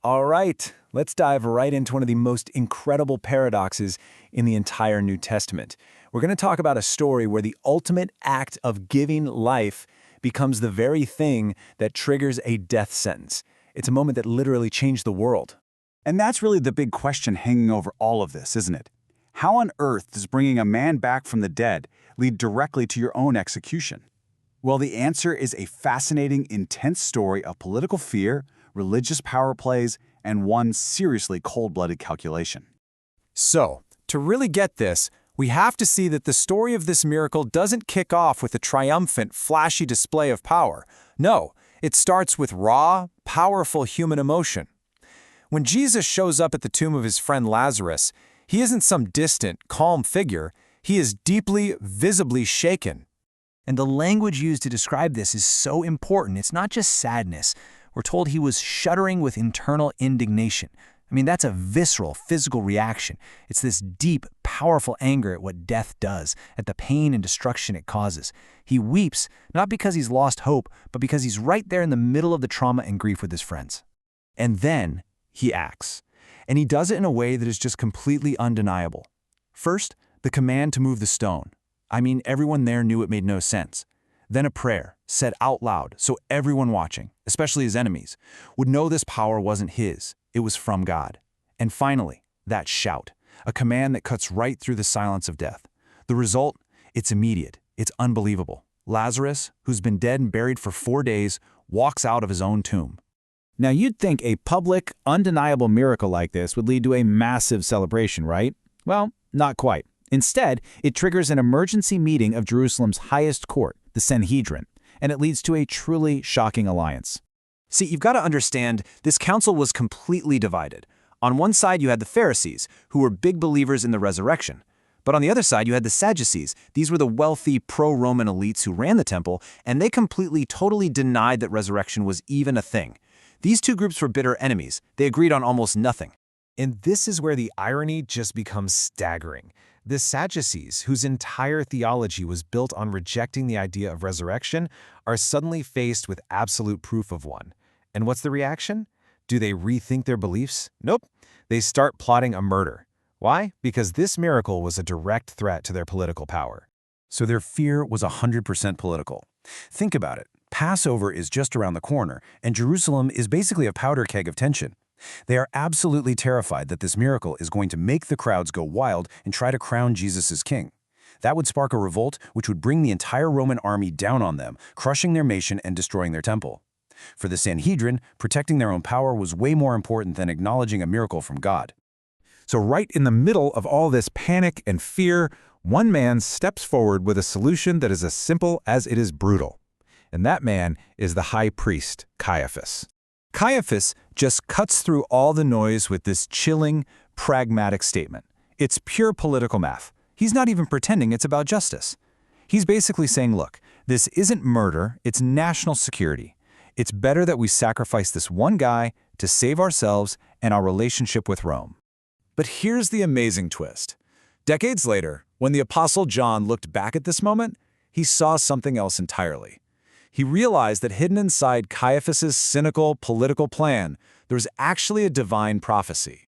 All right, let's dive right into one of the most incredible paradoxes in the entire New Testament. We're going to talk about a story where the ultimate act of giving life becomes the very thing that triggers a death sentence. It's a moment that literally changed the world. And that's really the big question hanging over all of this, isn't it? How on earth does bringing a man back from the dead lead directly to your own execution? Well, the answer is a fascinating, intense story of political fear, religious power plays, and one seriously cold-blooded calculation. So, to really get this, we have to see that the story of this miracle doesn't kick off with a triumphant, flashy display of power. No, it starts with raw, powerful human emotion. When Jesus shows up at the tomb of his friend Lazarus, he isn't some distant, calm figure. He is deeply, visibly shaken. And the language used to describe this is so important. It's not just sadness. We're told he was shuddering with internal indignation. I mean, that's a visceral, physical reaction. It's this deep, powerful anger at what death does, at the pain and destruction it causes. He weeps, not because he's lost hope, but because he's right there in the middle of the trauma and grief with his friends. And then he acts. And he does it in a way that is just completely undeniable. First, the command to move the stone. I mean, everyone there knew it made no sense. Then a prayer, said out loud, so everyone watching, especially his enemies, would know this power wasn't his, it was from God. And finally, that shout, a command that cuts right through the silence of death. The result? It's immediate, it's unbelievable. Lazarus, who's been dead and buried for 4 days, walks out of his own tomb. Now, you'd think a public, undeniable miracle like this would lead to a massive celebration, right? Well, not quite. Instead, it triggers an emergency meeting of Jerusalem's highest court, the Sanhedrin, and it leads to a truly shocking alliance. See, you've got to understand, this council was completely divided. On one side, you had the Pharisees, who were big believers in the resurrection. But on the other side, you had the Sadducees. These were the wealthy, pro-Roman elites who ran the temple, and they completely, totally denied that resurrection was even a thing. These two groups were bitter enemies. They agreed on almost nothing. And this is where the irony just becomes staggering. The Sadducees, whose entire theology was built on rejecting the idea of resurrection, are suddenly faced with absolute proof of one. And what's the reaction? Do they rethink their beliefs? Nope. They start plotting a murder. Why? Because this miracle was a direct threat to their political power. So their fear was 100% political. Think about it. Passover is just around the corner, and Jerusalem is basically a powder keg of tension. They are absolutely terrified that this miracle is going to make the crowds go wild and try to crown Jesus as king. That would spark a revolt which would bring the entire Roman army down on them, crushing their nation and destroying their temple. For the Sanhedrin, protecting their own power was way more important than acknowledging a miracle from God. So right in the middle of all this panic and fear, one man steps forward with a solution that is as simple as it is brutal. And that man is the high priest, Caiaphas. Caiaphas just cuts through all the noise with this chilling, pragmatic statement. It's pure political math. He's not even pretending it's about justice. He's basically saying, look, this isn't murder, it's national security. It's better that we sacrifice this one guy to save ourselves and our relationship with Rome. But here's the amazing twist. Decades later, when the Apostle John looked back at this moment, he saw something else entirely. He realized that hidden inside Caiaphas's cynical political plan, there was actually a divine prophecy.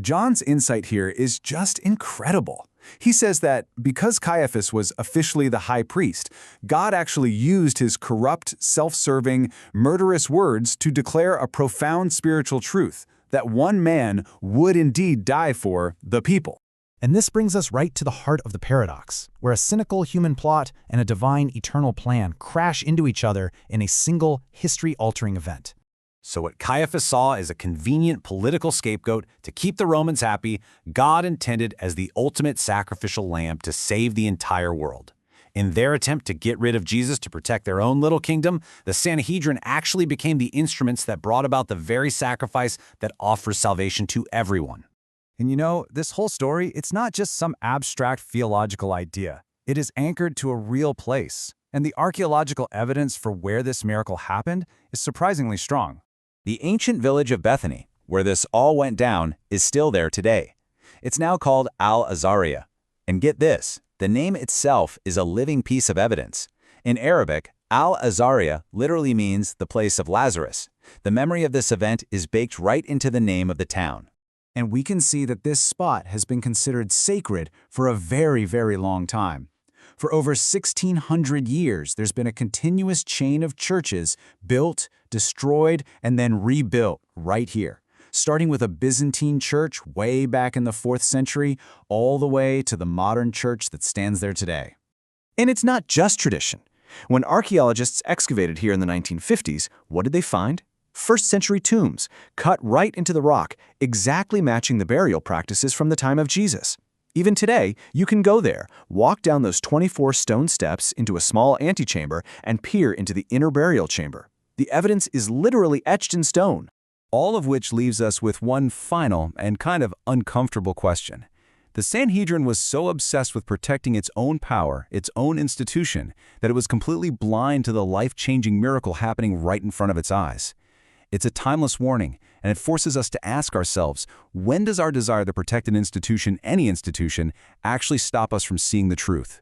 John's insight here is just incredible. He says that because Caiaphas was officially the high priest, God actually used his corrupt, self-serving, murderous words to declare a profound spiritual truth, that one man would indeed die for the people. And this brings us right to the heart of the paradox, where a cynical human plot and a divine eternal plan crash into each other in a single history-altering event. So what Caiaphas saw as a convenient political scapegoat to keep the Romans happy, God intended as the ultimate sacrificial lamb to save the entire world. In their attempt to get rid of Jesus to protect their own little kingdom, the Sanhedrin actually became the instruments that brought about the very sacrifice that offers salvation to everyone. And you know, this whole story, it's not just some abstract theological idea. It is anchored to a real place. And the archaeological evidence for where this miracle happened is surprisingly strong. The ancient village of Bethany, where this all went down, is still there today. It's now called Al-Azariah. And get this, the name itself is a living piece of evidence. In Arabic, Al-Azariah literally means the place of Lazarus. The memory of this event is baked right into the name of the town. And we can see that this spot has been considered sacred for a very, very long time. For over 1,600 years, there's been a continuous chain of churches built, destroyed, and then rebuilt right here, starting with a Byzantine church way back in the 4th century, all the way to the modern church that stands there today. And it's not just tradition. When archaeologists excavated here in the 1950s, what did they find? 1st century tombs, cut right into the rock, exactly matching the burial practices from the time of Jesus. Even today, you can go there, walk down those 24 stone steps into a small antechamber, and peer into the inner burial chamber. The evidence is literally etched in stone. All of which leaves us with one final and kind of uncomfortable question. The Sanhedrin was so obsessed with protecting its own power, its own institution, that it was completely blind to the life-changing miracle happening right in front of its eyes. It's a timeless warning, and it forces us to ask ourselves, when does our desire to protect an institution, any institution, actually stop us from seeing the truth?